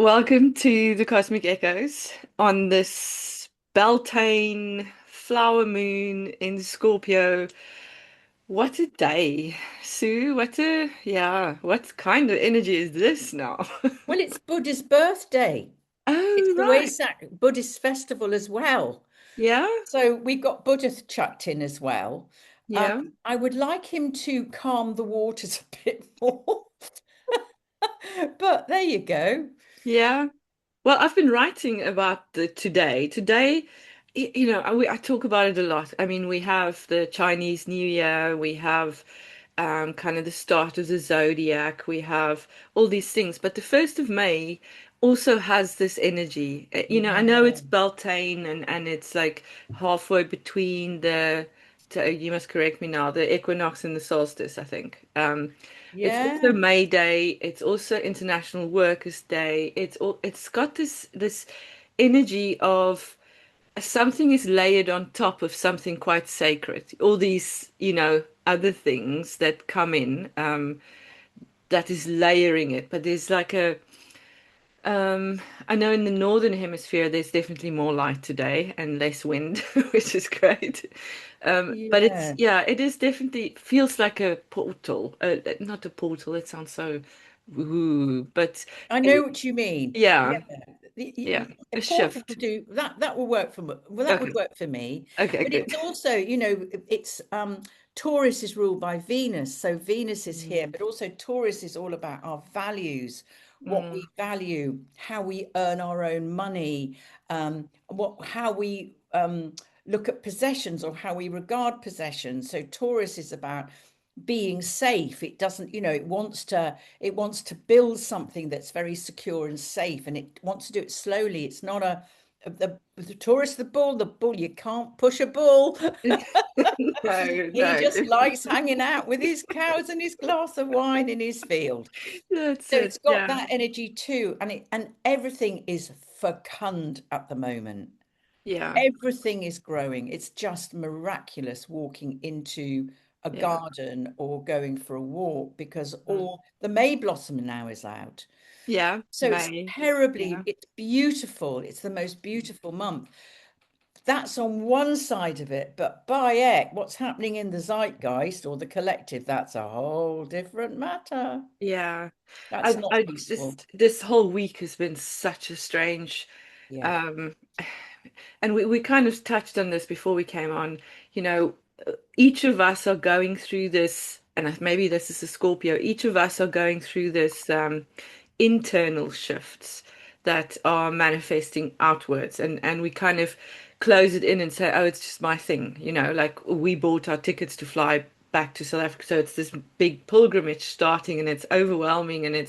Welcome to the Cosmic Echoes on this Beltane flower moon in Scorpio. What a day, Sue. What kind of energy is this now? Well, it's Buddha's birthday. It's Oh, the right. Wesak Buddhist festival as well. Yeah, So we got Buddha chucked in as well. yeah, I would like him to calm the waters a bit more. But there you go. yeah. Well, I've been writing about the today. Today, I talk about it a lot. I mean, we have the Chinese New Year, we have kind of the start of the zodiac, we have all these things. But the 1st of May also has this energy. I know Yeah. it's Beltane and it's like halfway between you must correct me now, the equinox and the solstice, I think. It's also Yeah. May Day. It's also International Workers' Day. It's got this energy of something is layered on top of something quite sacred. All these, other things that come in, that is layering it. But there's like I know in the northern hemisphere there's definitely more light today and less wind, which is great. But Yeah. it is definitely feels like a portal. Not a portal, it sounds so woo, but I uh, know what you mean. Yeah. yeah, yeah, A a portal to shift. do that, that will work for me. Well, that would Okay, work for me. okay, But good. it's also, it's Taurus is ruled by Venus. So Venus is here, Mm, but also Taurus is all about our values, what mm, we value, how we earn our own money, how we look at possessions or how we regard possessions. So Taurus is about being safe. It doesn't, it wants to build something that's very secure and safe, and it wants to do it slowly. It's not the Taurus, the bull, you can't push a bull. no, He no, just likes hanging out with his cows and his glass of wine in his field. that's So it. it's got Yeah, that energy too, and everything is fecund at the moment. yeah, Everything is growing. It's just miraculous walking into a yeah. garden or going for a walk because Mm. all the May blossom now is out. Yeah, So it's May. terribly, Yeah. it's beautiful. It's the most beautiful month. That's on one side of it, but by heck, what's happening in the zeitgeist or the collective, that's a whole different matter. Yeah, That's I, not I peaceful. this whole week has been such a strange, Yeah. um, and we kind of touched on this before we came on. You know, each of us are going through this, and maybe this is a Scorpio. Each of us are going through this internal shifts that are manifesting outwards, and we kind of close it in and say, oh, it's just my thing. Like we bought our tickets to fly back to South Africa, so it's this big pilgrimage starting, and it's overwhelming,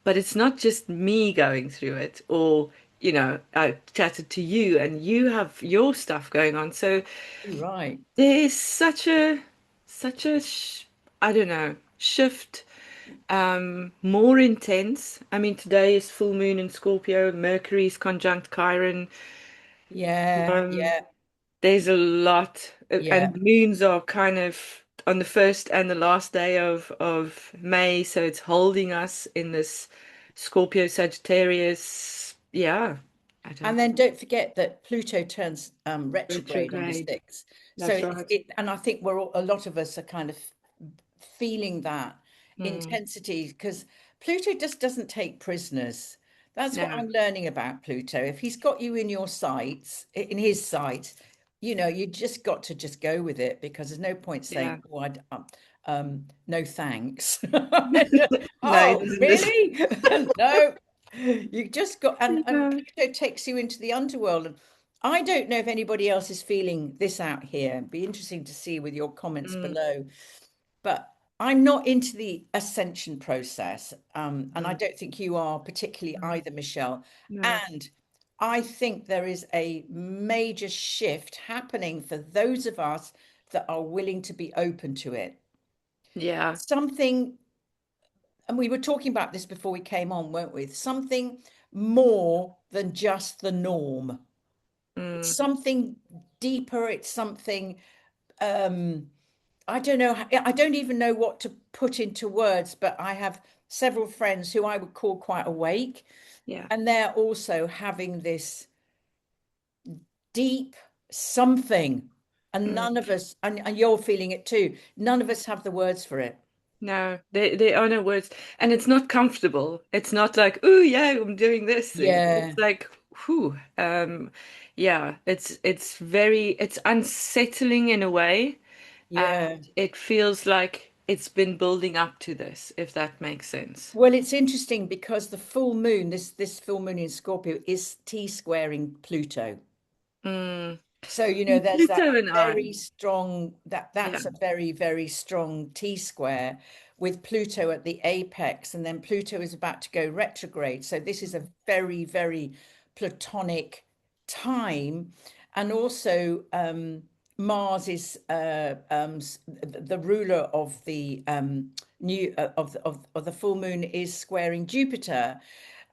but it's not just me going through it, or I chatted to you and you have your stuff going on. So Right. there's such a I don't know, shift, more intense. I mean, today is full moon in Scorpio, Mercury's conjunct Chiron. Yeah. Um, Yeah. there's a lot, Yeah. and the moons are kind of on the first and the last day of May, so it's holding us in this Scorpio Sagittarius. Yeah, I And don't then don't forget that Pluto turns retrograde on the retrograde. 6th. So That's right. and I think a lot of us are kind of feeling that Hmm. intensity because Pluto just doesn't take prisoners. That's what No. I'm learning about Pluto. If he's got you in your sights, in his sights, you just got to just go with it because there's no point Yeah. saying, "Oh, no thanks." No, it Oh, doesn't this. really? No. You just got, and Yeah. Pluto takes you into the underworld. And I don't know if anybody else is feeling this out here. It'd be interesting to see with your comments Mm, below. But I'm not into the ascension process. And I mm, don't think you are particularly mm. either, Michelle. No. And I think there is a major shift happening for those of us that are willing to be open to it. Yeah. Something, and we were talking about this before we came on, weren't we? Something more than just the norm. It's Mm, something deeper. It's something um I don't know. I don't even know what to put into words, but I have several friends who I would call quite awake, Yeah. and they're also having this deep something. And Mm. none of us, and you're feeling it too, none of us have the words for it. No, they are no words, and it's not comfortable. It's not like, oh yeah, I'm doing this thing. It's Yeah, like, whew, yeah, it's unsettling in a way, and yeah. it feels like it's been building up to this, if that makes sense. Well, it's interesting because the full moon, this full moon in Scorpio, is T-squaring Pluto. Mm. So, there's that Pluto and I, very strong, yeah, that's a very, very strong T-square with Pluto at the apex, and then Pluto is about to go retrograde. So this is a very, very Platonic time. And also Mars is the ruler of the new of the full moon is squaring Jupiter.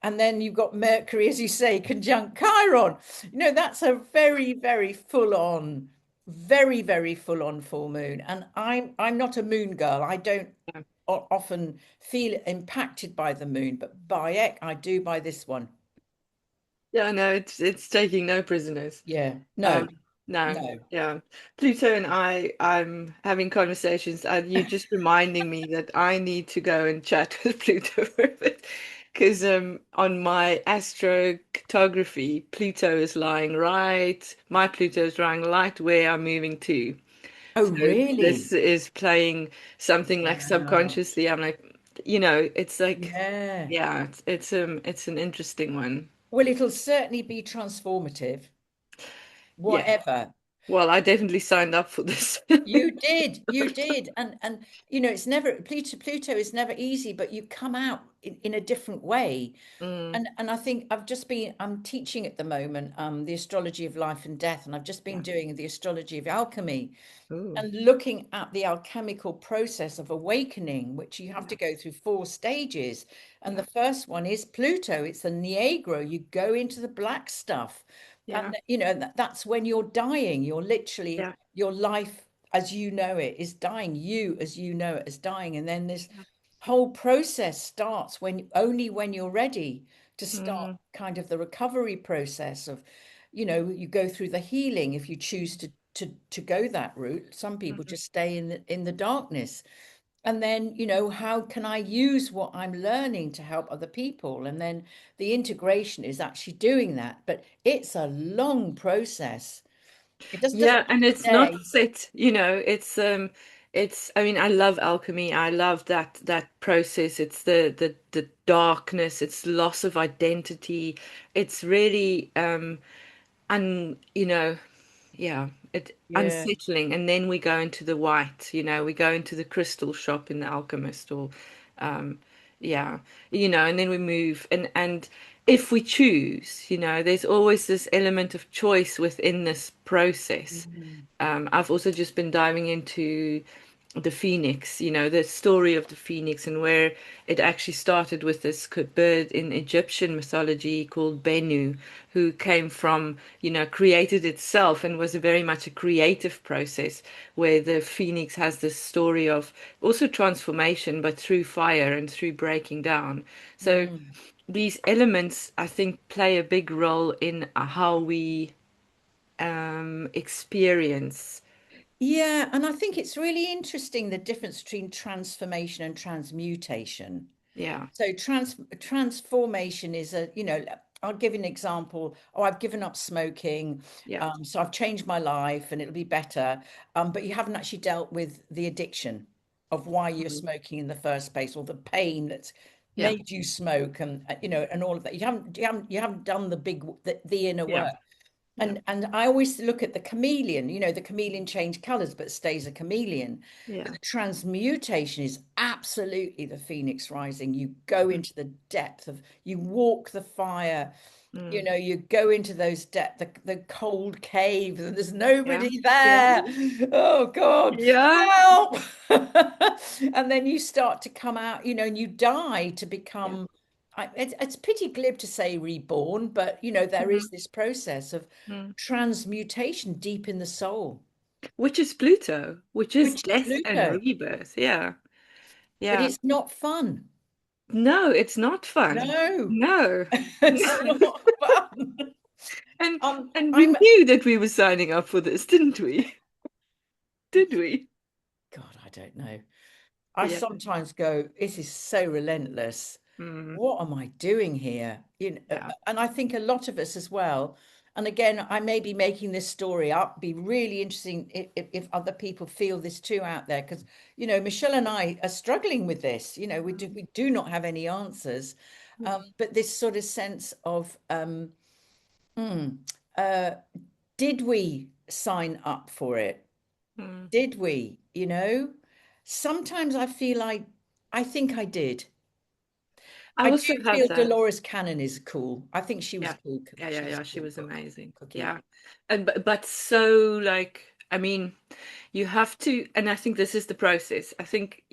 And then you've got Mercury, as you say, conjunct Chiron. That's a very, very full on, very, very full on full moon. And I'm not a moon girl. I don't yeah, often feel impacted by the moon, but by it, I do by this one. yeah. No, it's taking no prisoners. Yeah. No, Um, no, no. yeah. Pluto and I'm having conversations, and you just reminding me that I need to go and chat with Pluto for a bit. Because on my astrocartography, Pluto is lying right, my Pluto is lying right where I'm moving to. Oh, So really? this is playing something like Wow. subconsciously. I'm like, it's like, Yeah. yeah, it's an interesting one. Well, it'll certainly be transformative, Yeah. whatever. Well, I definitely signed up for this. You did, and it's never Pluto is never easy, but you come out in a different way. Mm, And I think I'm teaching at the moment the astrology of life and death, and I've just been yeah. doing the astrology of alchemy Ooh, and looking at the alchemical process of awakening, which you have yeah. to go through 4 stages. And Yeah. the first one is Pluto. It's the Negro. You go into the black stuff. Yeah. And, that's when you're dying. You're literally, Yeah. your life as you know it is dying. You as you know it is dying. And then this whole process starts when you're ready to start Mm, kind of the recovery process of, you go through the healing if you choose to go that route. Some people mm. just stay in the darkness. And then, how can I use what I'm learning to help other people? And then the integration is actually doing that. But it's a long process. It just doesn't Yeah, and it's happen not in a day. set, it's I mean I love alchemy. I love that process. It's the darkness, it's loss of identity. It's really un you know, yeah, it Yeah. unsettling. And then we go into the white, we go into the crystal shop in the alchemist or um yeah, and then we move and if we choose, there's always this element of choice within this process. Mm. I've also just been diving into the Phoenix, the story of the Phoenix and where it actually started with this bird in Egyptian mythology called Bennu, who came from, created itself and was very much a creative process where the Phoenix has this story of also transformation, but through fire and through breaking down. So Mm. these elements, I think, play a big role in how we experience. Yeah, and I think it's really interesting the difference between transformation and transmutation. Yeah, So transformation is I'll give you an example. Oh, I've given up smoking, yeah, so I've changed my life and it'll be better. But you haven't actually dealt with the addiction of why you're mhm, smoking in the first place, or the pain that's yeah, made you smoke, and and all of that. You haven't done the inner yeah, work. yeah, And I always look at the chameleon, the chameleon change colors but stays a chameleon. But yeah, the transmutation is absolutely the phoenix rising. You go mm, into the depth of, you walk the fire, mm, you go into those depth, the cold cave, and there's yeah, nobody yeah, there. Oh God, yeah, help. And then you start to come out, and you die to yeah, become, it's pretty glib to say reborn, but there mhm, is this process of mm. transmutation deep in the soul. which is Pluto, which is which is death and Pluto, rebirth. Yeah. but Yeah. it's not fun. No, it's not fun. No, No. it's not fun. And Um, and we I'm knew that we were signing up for this, didn't we? Did we? God, I don't know. I Yeah. sometimes go, this is so relentless. Mm, What am I doing here? yeah. And I think a lot of us as well. And again, I may be making this story up. Be really interesting if other people feel this too out there, because Michelle and I are struggling with this. We do not have any answers, Mm, but this sort of sense of hmm, uh, did we sign up for it? mm. Did we? Sometimes I feel I think I did. I I do also have feel that. Dolores Cannon is cool. I think she was Yeah. cool. Yeah, She yeah, was yeah. a She cool was amazing. cookie. Yeah. And but so like I mean, you have to, and I think this is the process. I think,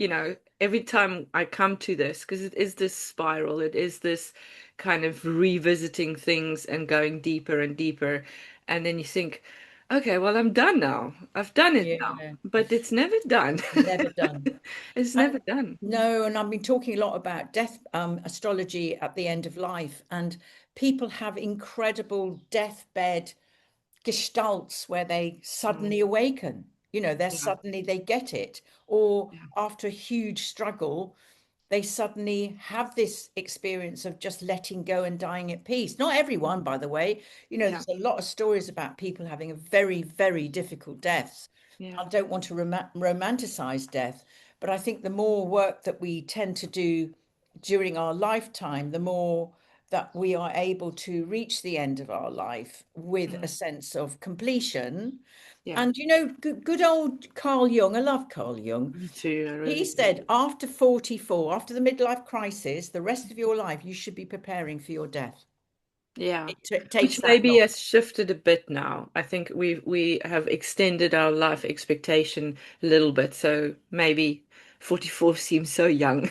every time I come to this, because it is this spiral, it is this kind of revisiting things and going deeper and deeper. And then you think, okay, well, I'm done now. I've done it now. Yeah, But it's never done. never done. It's And never done. no, and I've been talking a lot about death, astrology at the end of life, and people have incredible deathbed gestalts where they Mm, suddenly awaken. yeah, they get it, or yeah, after a huge struggle, they suddenly have this experience of just letting go and dying at peace. Not everyone, by the way. yeah, There's a lot of stories about people having a very, very difficult deaths. I yeah. don't want to romanticize death, but I think the more work that we tend to do during our lifetime, the more that we are able to reach the end of our life with a Mm, sense of completion. yeah. And good old Carl Jung, I love Carl Jung. Me too. I He really do. said after 44, after the midlife crisis, the rest of your life, you should be preparing for your death. Yeah. It Which takes that maybe long. has shifted a bit now. I think we have extended our life expectation a little bit. So maybe 44 seems so young.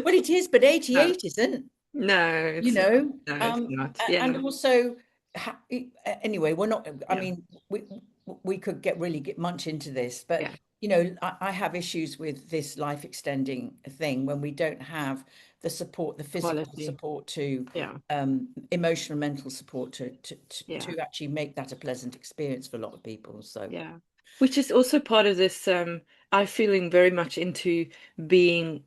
Well, it is, but No, 88 isn't. no, you it's not. know No, it's not. and Yeah. also anyway, we're not, I Yeah. mean, we could get much into this, but Yeah. I have issues with this life extending thing when we don't have the support, the physical Quality. support to Yeah. emotional, mental support Yeah. to actually make that a pleasant experience for a lot of people. So Yeah. Which is also part of this, I feeling very much into being,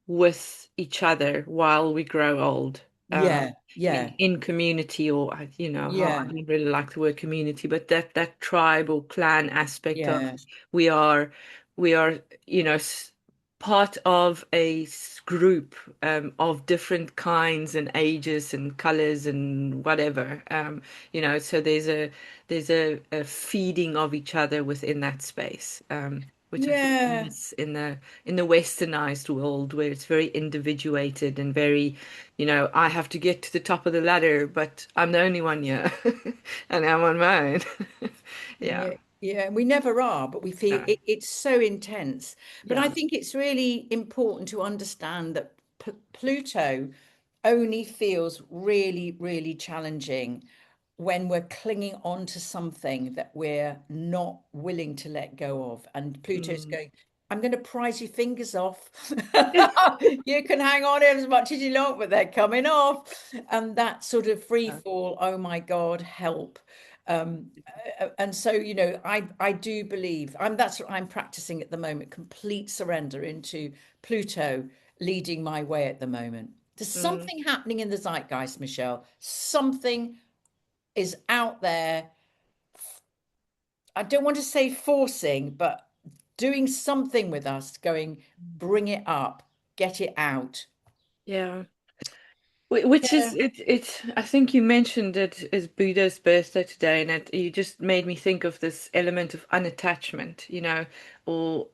with each other while we grow old. yeah, yeah, In community, or how I yeah, don't really like the word community, but that tribe or clan aspect of yeah, we are we are, part of a group, of different kinds and ages and colors and whatever. So there's a feeding of each other within that space, which I think we yeah, miss in the westernized world, where it's very individuated and very, I have to get to the top of the ladder, but I'm the only one here, and I'm on my own. Yeah. yeah, yeah. We never are, but we feel No. it's so intense. But I Yeah. think it's really important to understand that Pluto only feels really, really challenging when we're clinging on to something that we're not willing to let go of. And Pluto's Mm. going, I'm going to prise your fingers off. You can hang on as much as you want, but they're coming off. And that sort of free Yeah. fall, oh my God, help. Um, and so, I do believe that's what I'm practicing at the moment, complete surrender into Pluto leading my way at the moment. There's Mm. something happening in the zeitgeist, Michelle. Something is out there. I don't want to say forcing, but doing something with us, going, bring it up, get it out. Yeah. Which Yeah, is I think you mentioned it is Buddha's birthday today, and you just made me think of this element of unattachment, or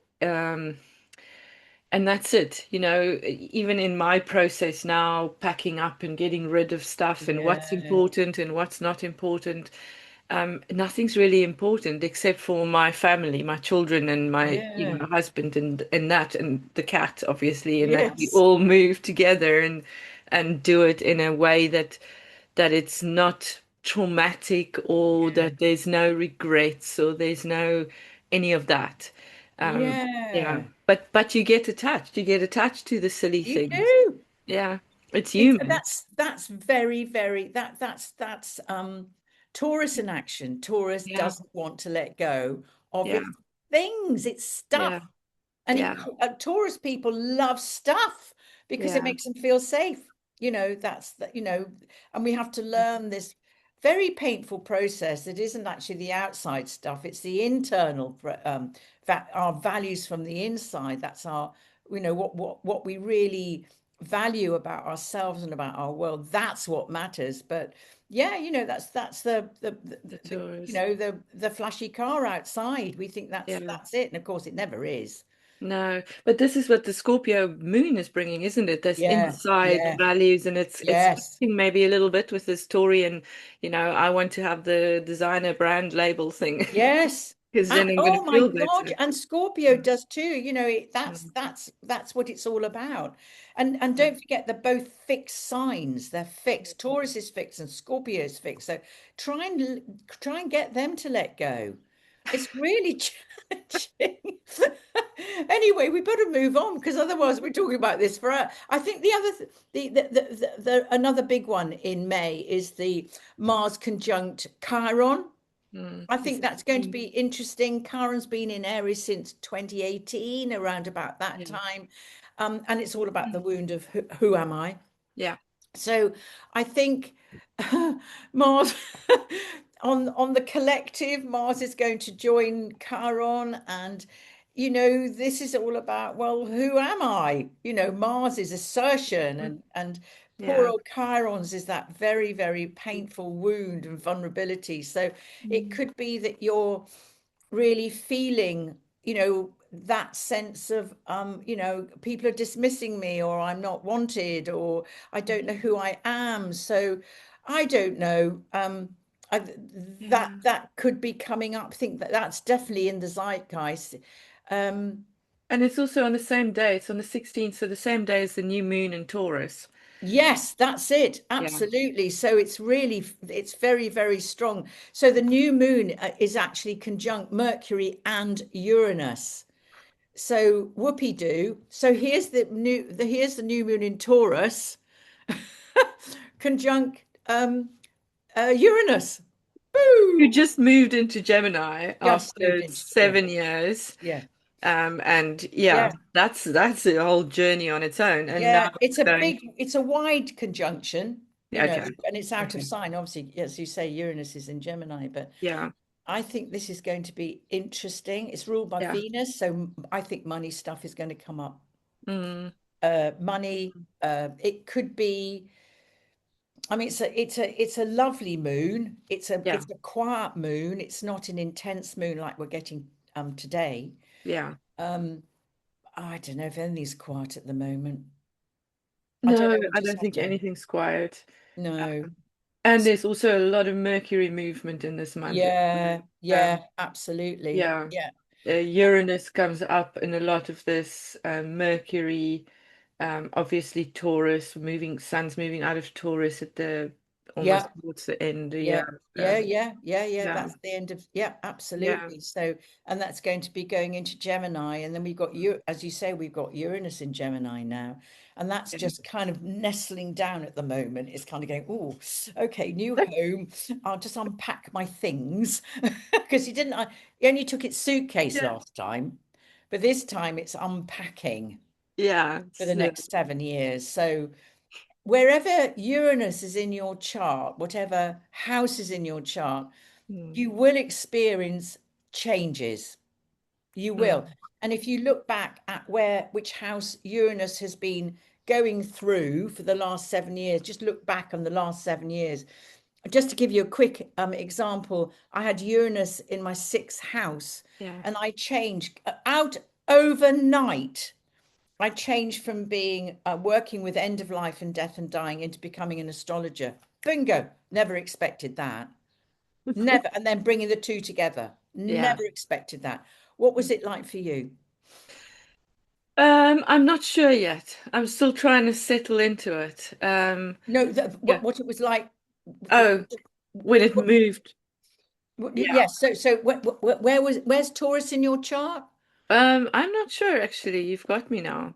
and that's it, even in my process now, packing up and getting rid of stuff and what's yeah, important and what's not important. Nothing's really important except for my family, my children, and my, yeah, husband, and the cat, obviously, and that we yes, all move together and do it in a way that it's not. traumatic or Yeah. that there's no regrets or there's no any of that. Yeah, Yeah, but you get attached. You get attached to the silly you things. do. Yeah, it's It's human. that's very, very that's Taurus in action. Taurus Yeah, doesn't want to let go of yeah, its things, its yeah, stuff. And yeah, Taurus people love stuff because it yeah. makes them feel safe. That's that, and we have to learn this very painful process that isn't actually the outside stuff, it's the internal our values from the inside. That's our, what we really value about ourselves and about our world. That's what matters. But yeah, that's The the Taurus. the flashy car outside. We think Yeah. that's it, and of course it never is. No, but this is what the Scorpio moon is bringing, isn't it? This Yeah, inside yeah, values, and it's yes. mixing maybe a little bit with this Tory, and I want to have the designer brand label thing Yes. because then I'm going Oh to my feel God. better. And Scorpio does too. Mm. That's what it's all about. And Yeah. don't forget they're both fixed signs. They're fixed. Taurus is fixed and Scorpio is fixed. So try and get them to let go. It's really challenging. Anyway, we better move on because otherwise we're talking about this for I think the other another big one in May is the Mars conjunct Chiron. I This think is that's going to be mm, interesting. Chiron's been in Aries since 2018, around about that yeah. time. And it's all about the Mm. wound of who am I? Yeah. So I think Mars on the collective, Mars is going to join Chiron, and this is all about, well, who am I? Mars is assertion, Mm. and poor Yeah. old Chiron's is that very, very painful wound and vulnerability. So it Mm. could be that you're really feeling, that sense of, people are dismissing me, or I'm not wanted, or I don't know who I am. So I don't know. I, that Yeah. that could be coming up. I think that that's definitely in the zeitgeist. Um, And it's also on the same day. It's on the 16th, so the same day as the new moon in Taurus. yes, that's it. Yeah. Absolutely. So it's very, very strong. So the new moon is actually conjunct Mercury and Uranus. So whoopee doo. So here's the new moon in Taurus, conjunct Uranus. You Boo! just moved into Gemini Just moved after into, yeah, 7 years. yeah, And yeah, yeah, that's a whole journey on its own. And now yeah. it's going, It's a wide conjunction, okay, and it's out of okay, sign. Obviously, as you say, Uranus is in Gemini, but yeah, I think this is going to be interesting. It's ruled by yeah, Venus, so I think money stuff is going to come up. mm, Money, it could be. I mean, it's a lovely moon. yeah, It's a quiet moon. It's not an intense moon like we're getting today. yeah. Um, I don't know if anything's quiet at the moment. I don't No, know. We I just don't have think to. anything's quiet. No. And S- there's also a lot of Mercury movement in this month. Yeah, Um, yeah, absolutely. yeah, Yeah, Uranus comes up in a lot of this. Mercury, obviously Taurus, Sun's moving out of Taurus at the almost yeah. towards the end of the Yeah, year. yeah. Yeah, That's the end of, yeah, yeah. absolutely. So, and that's going to be going into Gemini, and then we've got you, as you say, we've got Uranus in Gemini now, and that's Yeah. just kind of nestling down at the moment. It's kind of going, oh, okay, new home. I'll just unpack my things because he didn't. He only took its suitcase Yeah. last time, but this time it's unpacking Yeah, for the it's, next 7 years. So wherever Uranus is in your chart, whatever house is in your chart, mm, you will experience changes. You will. mm, And if you look back at which house Uranus has been going through for the last 7 years, just look back on the last 7 years. Just to give you a quick example, I had Uranus in my sixth house, yeah. and I changed out overnight. I changed from being working with end of life and death and dying into becoming an astrologer. Bingo. Never expected that. Never. And then bringing the two together. Yeah. Never expected that. What was it like for you? I'm not sure yet. I'm still trying to settle into it. No, Yeah. what it was like. Oh, when it moved. Yeah. Yes. So where's Taurus in your chart? I'm not sure actually. You've got me now.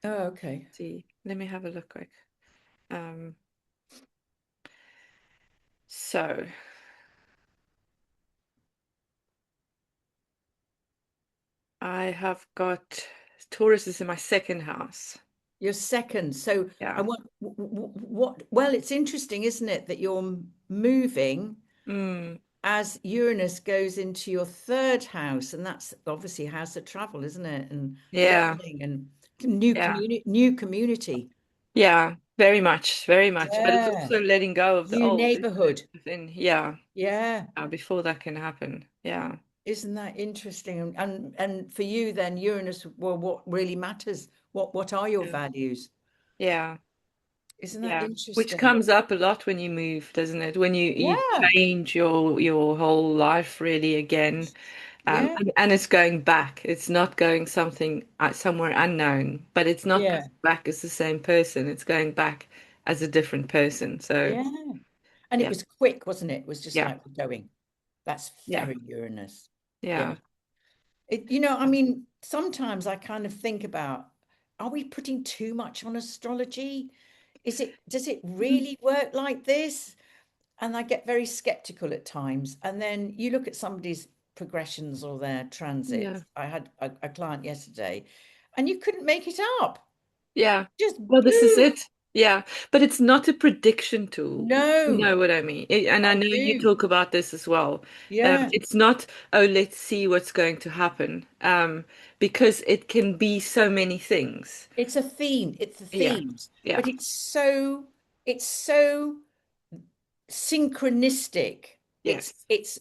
Oh, okay. See, let me have a look quick. Um, so I have got Taurus is in my second house. Your second. So I Yeah. want what? Well, it's interesting, isn't it, that you're moving Mm, as Uranus goes into your third house, and that's obviously house of travel, isn't it? And yeah. learning and Yeah. new community. Yeah. Very much. Very much. But it's Yeah. also letting go of the New old, isn't it? neighborhood. Within, yeah. Yeah. Before that can happen. Yeah. Isn't that interesting? And for you then, Uranus, well, what really matters? What are your Yeah. values? Yeah. Isn't that Yeah. Which interesting? comes up a lot when you move, doesn't it? When you Yeah. change your whole life really again. Yeah. And it's going back. It's not going something somewhere unknown, but it's not going Yeah. back as the same person. It's going back as a different person. So, Yeah. And it yeah, was quick, wasn't it? It was just yeah, like we're going. That's yeah, very Uranus. Yeah. yeah, I mean, sometimes I kind of think about, are we putting too much on astrology? Does it Mhm. really work like this? And I get very skeptical at times. And then you look at somebody's progressions or their Yeah, transits. I had a client yesterday, and you couldn't make it up. yeah. Just Well, this is boom. it. Yeah, but it's not a prediction tool. You No, know what I mean? And I I know you do. talk about this as well. Yeah. It's not, oh, let's see what's going to happen, because it can be so many things. It's a theme. It's the Yeah, themes, but yeah, it's so synchronistic. yes, It's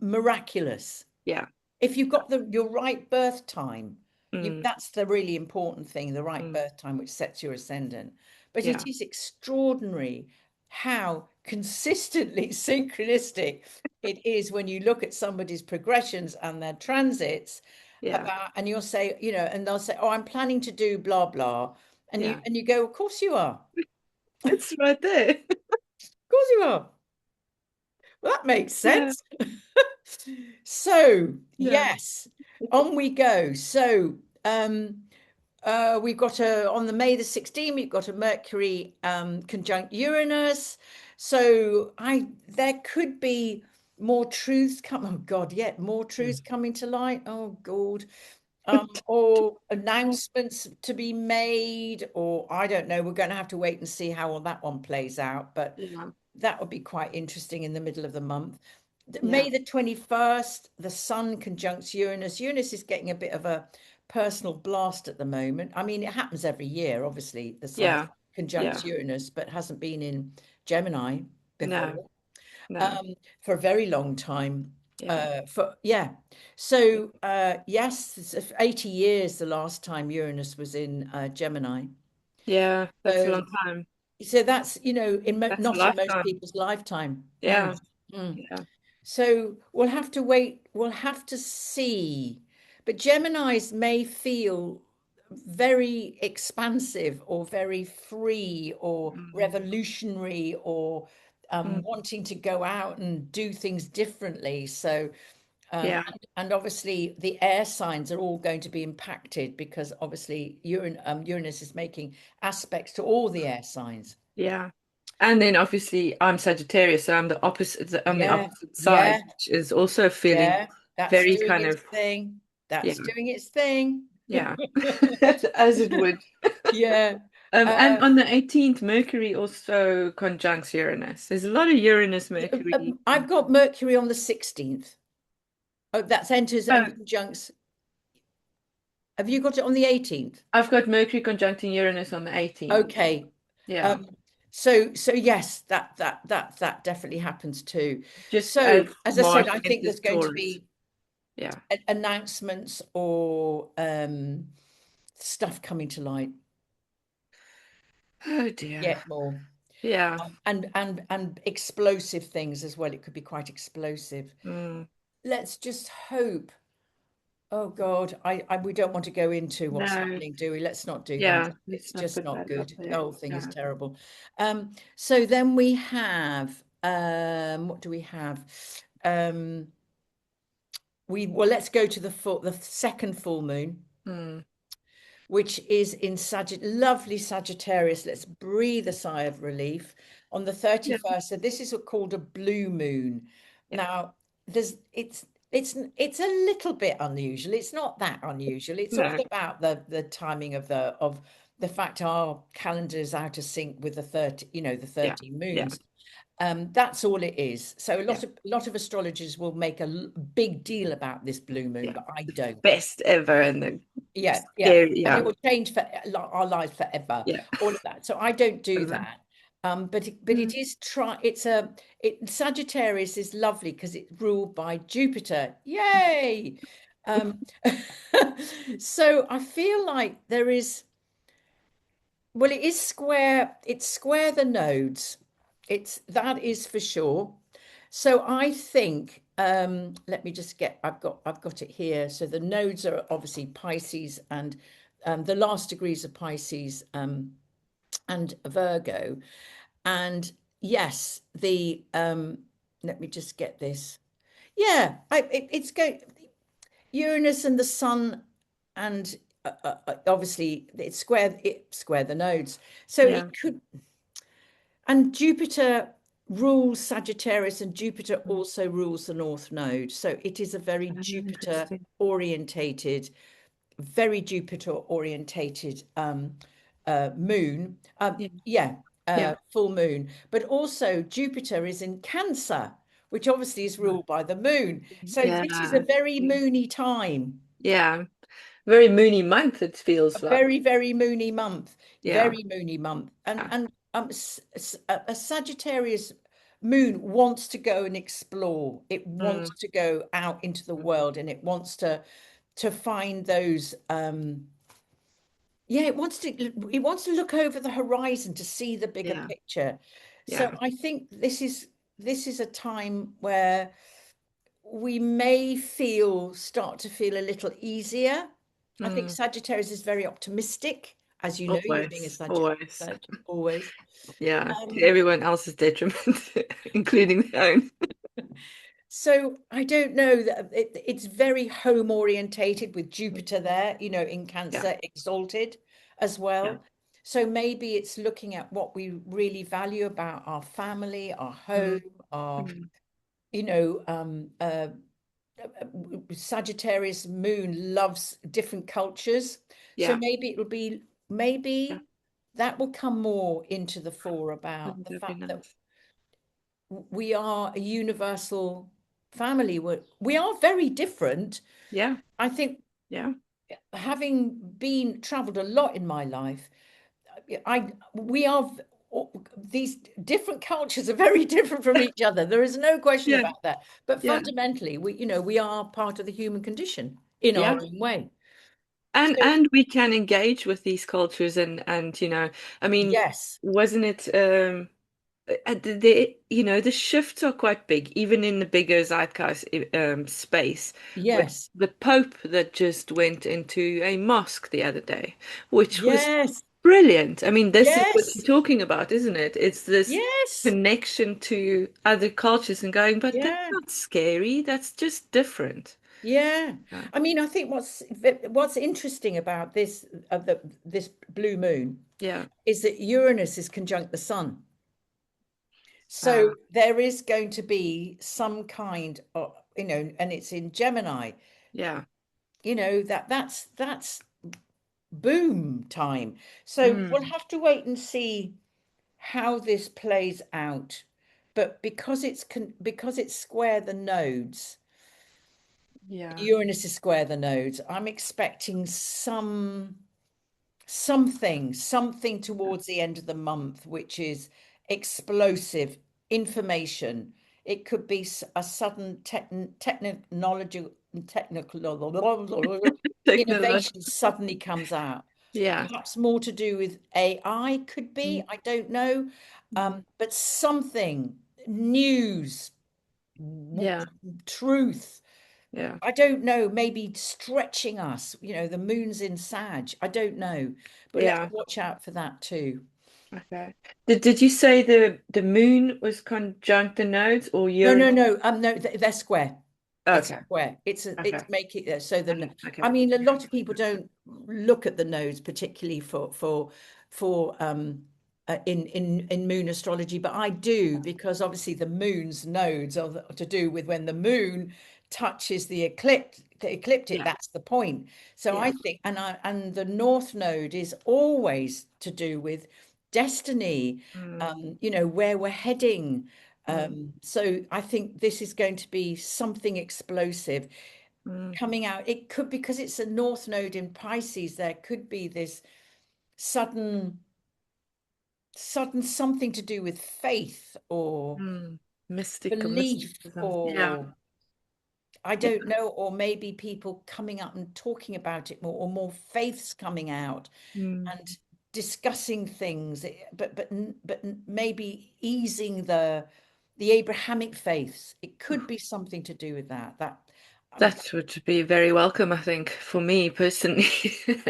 miraculous. yeah. If you've got your right birth time, Mm, that's the really important thing, the right mm, birth time, which sets your ascendant. But yeah. it is extraordinary how consistently synchronistic it is when you look at somebody's progressions and their transits Yeah, about, and you'll say, and they'll say, oh, I'm planning to do blah blah. And you yeah, and you go, of course you are. Of it's right there. course you are. Well, that makes Yeah, sense. So, yeah, yes, on we go. So, we've got on the May the 16th, we've got a Mercury conjunct Uranus. So, there could be more truths come. Oh God, yeah, more truths mm. coming to light. Oh God. Or announcements to be made, or I don't know. We're going to have to wait and see how all that one plays out. But Yeah, that would be quite interesting in the middle of the month. yeah, May the 21st, the Sun conjuncts Uranus. Uranus is getting a bit of a personal blast at the moment. I mean, it happens every year, obviously, the Sun yeah, conjuncts yeah. Uranus, but hasn't been in Gemini No, before no, for a very long time. yeah, So yes, it's 80 years the last time Uranus was in Gemini. yeah. That's a So long time. that's That's a not in most lifetime. people's lifetime. Yeah, Mm. yeah, So we'll have to wait, we'll have to see. But Geminis may feel very expansive or very free or mm, revolutionary or mm, wanting to go out and do things differently. So, yeah, and obviously the air signs are all going to be impacted because obviously Uranus is making aspects to all the air signs. yeah. And then obviously I'm Sagittarius, so I'm the opposite on the Yeah, opposite side, yeah, which is also feeling yeah. That's very doing kind its of thing. yeah, That's doing its thing. yeah, as it would. Yeah. And Uh, on the 18th, Mercury also conjuncts Uranus. There's a lot of Uranus Mercury. I've got Mercury on the 16th. Oh, that's enters Oh, and conjuncts. Have you got it on the 18th? I've got Mercury conjuncting Uranus on the 18th. Okay. Yeah, Um, so yes, that definitely happens too. just as So as I said, Mars I think enters there's going to Taurus. be Yeah. announcements or stuff coming to light Oh dear. yet more. Yeah. And explosive things as well. It could be quite explosive. Mm. Let's just hope. Oh God, we don't want to go into what's No. happening, do we? Let's not do that. Yeah. It's Let's not just put not that up good. The there. whole thing is Yeah. terrible. So then we have What do we have? Um, let's go to the second full moon, Mm. which is in lovely Sagittarius. Let's breathe a sigh of relief on the Yeah. 31st. So this is called a blue moon. Yeah. Now, there's it's a little bit unusual. It's not that unusual. It's all No. about the timing of the fact our calendar is out of sync with the 30, the Yeah. 13 Yeah. moons. That's all it is. So a Yeah. lot of astrologers will make a big deal about this blue moon, Yeah. but I The don't. best ever and the Yeah, yeah. scary. And it Yeah. will change for our lives forever, Yeah. all of that. So I don't do Totally. that. But Mm. it is Sagittarius is lovely because it's ruled by Jupiter. Yay! Um, so I feel like there is, well, it's square the nodes. That is for sure. So I think, let me just I've got it here. So the nodes are obviously Pisces and the last degrees of Pisces and Virgo. And yes, the let me just get this. Yeah, it's going Uranus and the Sun, and obviously it square the nodes. So it Yeah. could, and Jupiter rules Sagittarius, and Jupiter Mm. also rules the North Node. So it is a Interesting. orientated, very Jupiter orientated moon. Yeah. Yeah, Yeah. full moon. But also Jupiter is in Cancer, which obviously is ruled by the moon. So this is a Yeah. very moony time. Yeah. Very moony month, it A feels like. very, very moony month, Yeah. very moony month. And Yeah. a Sagittarius moon wants to go and explore. It Mm. wants to go out into the world, and it wants to find those yeah, it wants to look over the horizon to see the bigger Yeah. picture. So Yeah. I think this is a time where we may start to feel a little easier. I think Mm. Sagittarius is very optimistic, as you know, you being a Always. Always. Sagittarius, always. Yeah. To Um, everyone else's detriment, including their own. so I don't know that it's very home orientated with Jupiter there, in Yeah. Cancer, exalted as Yeah. well. So maybe it's looking at what we really value about our family, our home, Mm. our, Mm. you know, Sagittarius moon loves different cultures. So Yeah. Yeah. maybe that will come more into the fore about Wouldn't the that be fact that nice? we are a universal family. We are very different. Yeah. I think Yeah. having been traveled a lot in my life, I we are these different cultures are very different from each other. There is no question Yeah. about that. But Yeah. fundamentally, we are part of the human condition in our Yeah. own way. So And we can engage with these cultures and I mean, yes, wasn't it the shifts are quite big, even in the bigger zeitgeist space, with yes, the Pope that just went into a mosque the other day, which was yes, brilliant. I mean, this is what you're yes, talking about, isn't it? It's this yes, connection to other cultures and going, but that's yeah. not scary, that's just different. Yeah, Yeah. I mean, I think what's interesting about this blue moon Yeah. is that Uranus is conjunct the sun. Uh, So there is going to be some kind of, and it's in Gemini, yeah. that's boom time. So we'll Mm. have to wait and see how this plays out. But because it's square the nodes, Yeah. Uranus is square the nodes, I'm expecting something towards the end of the month, which is explosive information. It could be a sudden technical Technology. innovation suddenly comes out. Yeah. Perhaps more to do with AI, could be, Mm. I don't know. Mm. But something, news, Yeah. truth. Yeah. I don't know, maybe stretching us, the moon's in Sag. I don't know, but let's Yeah. watch out for that too. Okay. Did you say the moon was conjunct the nodes or No, no, Uranus? no. No, they're square. It's a Okay. square. Okay. It's make it there. So the, Okay. I Okay. mean, a lot of people don't look at the nodes particularly for in moon astrology, but I do because obviously the moon's nodes are to do with when the moon touches the ecliptic. Yeah. That's the point. So Yeah. I think, and the north node is always to do with destiny. Mm, Where we're heading. mm, So I think this is going to be something explosive mm, coming out. It could, because it's a north node in Pisces, there could be this sudden, sudden something to do with faith or mm. Mystical, belief mysticism. Yeah. or I Yeah. don't know, or maybe people coming up and talking about it more, or more faiths coming out Mm, and discussing things, but maybe easing the Abrahamic faiths. It could be something to do with that. Um, that would be very welcome, I think, for me personally,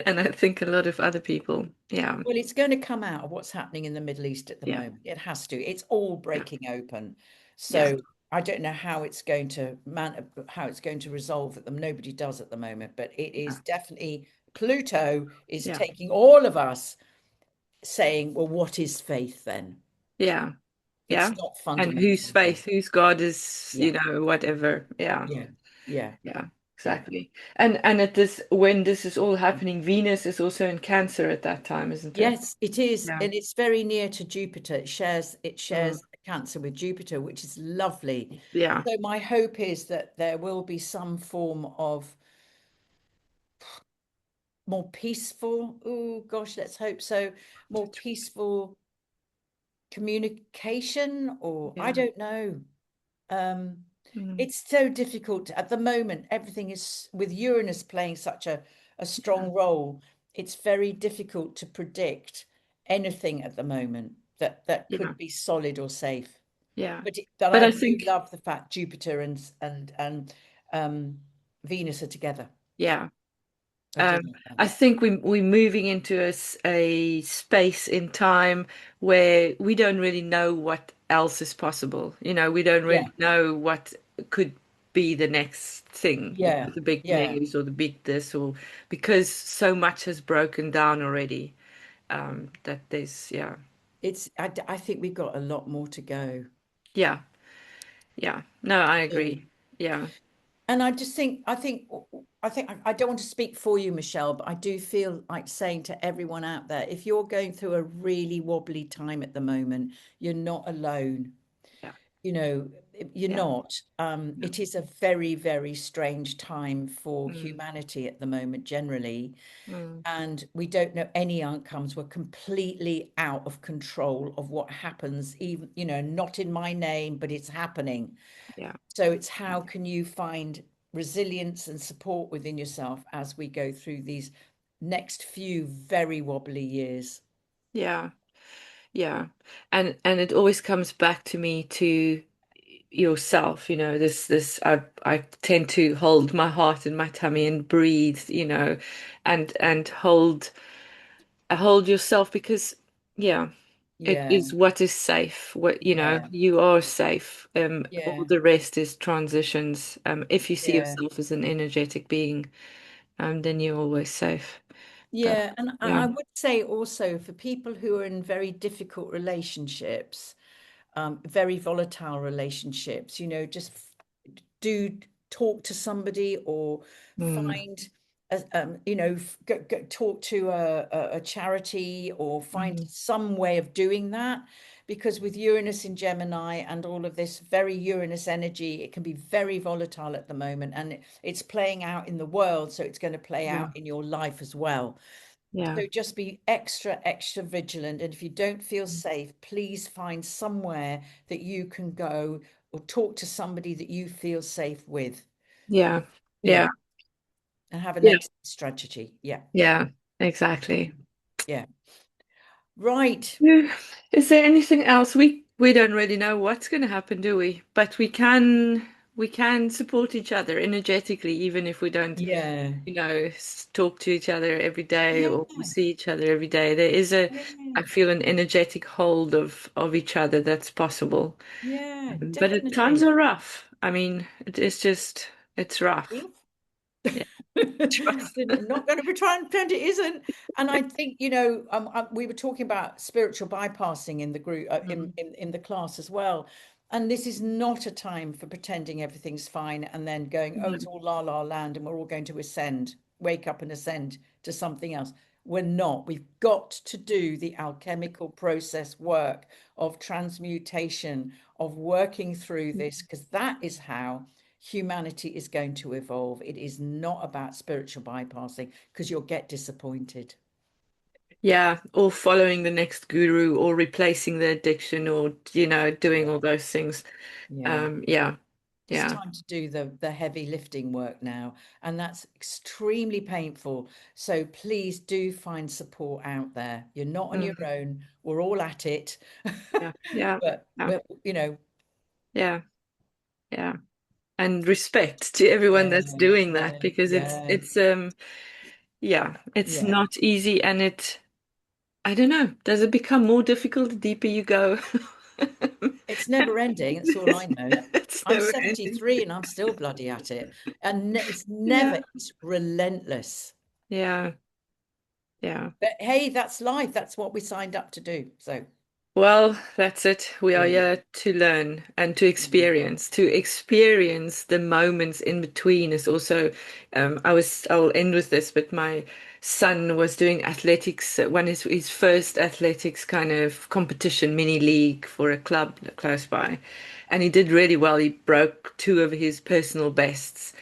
and I think a lot of other people. Yeah. well, it's going to come out of what's happening in the Middle East at the Yeah. moment. It has to. It's all Yeah. breaking open. Yeah. So I don't know how it's going to how it's going to resolve at them. Nobody does at the moment, but it is definitely Pluto is Yeah. taking all of us saying, well, what is faith then? Yeah. It's Yeah. not And whose fundamental faith. faith, whose God is, Yeah, whatever. Yeah. yeah, yeah, Yeah. yeah. Exactly. And it is when this is all happening, Venus is also in Cancer at that time, isn't it? Yes, it is, Yeah. and it's very near to Jupiter. It Mm. shares Cancer with Jupiter, which is lovely. Yeah. So my hope is that there will be some form of more peaceful, oh gosh, let's hope so, more peaceful communication, or I Yeah. don't know. Um, Mm. it's so difficult at the moment. Everything is with Uranus playing such a Yeah. strong role. It's very difficult to predict anything at the moment that Yeah. could be solid or safe. Yeah. But But I I do think, love the fact Jupiter and um, Venus are together. yeah. I do love that. I think we're moving into a space in time where we don't really know what else is possible. We don't Yeah, really know what could be the next thing, yeah, the big yeah. news or the big this, or because so much has broken down already. That there's, yeah, I think we've got a lot more to go. yeah, yeah. No, I So, agree. Yeah, and I don't want to speak for you, Michelle, but I do feel like saying to everyone out there, if you're going through a really wobbly time at the moment, you're not alone. yeah, You know, you're yeah, not. yeah. It is a very, very strange time for Mm, humanity at the moment, generally. mm, And we don't know any outcomes. We're completely out of control of what happens, even, not in my name, but it's happening. yeah, So it's how can you find resilience and support within yourself as we go through these next few very wobbly years. yeah. Yeah. And it always comes back to me to yourself, this I tend to hold my heart in my tummy and breathe, and hold yourself because yeah, it Yeah, is what is safe. What yeah, you are safe. All yeah, the rest is transitions. If you see yeah. yourself as an energetic being, then you're always safe. But Yeah, and I yeah. would say also for people who are in very difficult relationships, very volatile relationships, just do talk to somebody or Mm, find talk to a charity or find mm, some way of doing that, because with Uranus in Gemini and all of this very Uranus energy, it can be very volatile at the moment, and it's playing out in the world, so it's going to play yeah. out in your life as well. Yeah. So just be extra, extra vigilant. And if you don't feel safe, please find somewhere that you can go or talk to somebody that you feel safe with. Yeah. Yeah. Yeah. And have an Yeah. exit strategy. Yeah. Yeah, exactly. Yeah. Right. Yeah. Is there anything else? We don't really know what's going to happen, do we? But we can support each other energetically, even if we don't, Yeah. talk to each other every day Yeah. or see each other every day. There is a, Yeah. I feel an energetic hold of each other that's possible. Yeah, But times definitely. are rough. I mean, it's just, it's rough. Yeah. I'm not going to be trying to pretend it isn't. And I think, we were talking about spiritual bypassing in the group, Mm, in the class as well. And this is not a time for pretending everything's fine and then going, oh, it's mm. all la la land and we're all going to ascend, wake up and ascend to something else. We're not. We've got to do the alchemical process work of transmutation, of working through this, because that is how humanity is going to evolve. It is not about spiritual bypassing because you'll get disappointed. Yeah, or following the next guru or replacing the addiction or, doing Yeah. all those things. Yeah. Yeah, It's yeah. time to do the heavy lifting work now, and that's extremely painful. So please do find support out there. You're not on your Mm, own. We're all at it. yeah, yeah, But yeah, we're. yeah, yeah. And respect to everyone Yeah, that's doing yeah, that because yeah, yeah, it's yeah. not easy and I don't know, does it become more difficult the deeper you go? It's never ending. That's all I know. It's I'm never ending. 73 and I'm still bloody at it. And it's Yeah, never, it's relentless. yeah, yeah. But hey, that's life. That's what we signed up to do. So, Well, that's it. We are yeah, here to learn and to yeah, experience. To experience the moments in between is also, I'll end with this, but my son was doing athletics, one his first athletics kind of competition, mini league for a club close by. And he did really well. He broke two of his personal bests.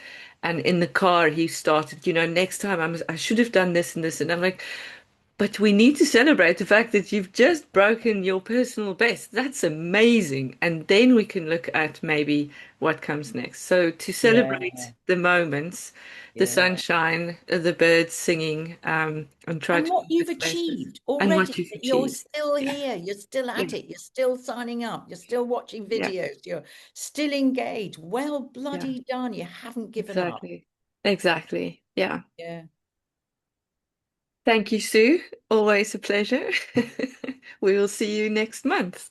And in the car, he started, next time I should have done this and this. And I'm like, but we need to celebrate the fact that you've just broken your personal best. That's amazing. And then we can look at maybe what comes next. So to yeah, celebrate the moments, the yeah. sunshine, the birds singing, and try And to what keep you've it playful. achieved And already, what you've that you're achieved. still Yeah, here, you're still yeah, at it, you're still signing up, you're still watching yeah, videos, you're still engaged. Well, yeah, bloody done. You haven't given up. exactly. Exactly. Yeah. Yeah. Thank you, Sue. Always a pleasure. We will see you next month.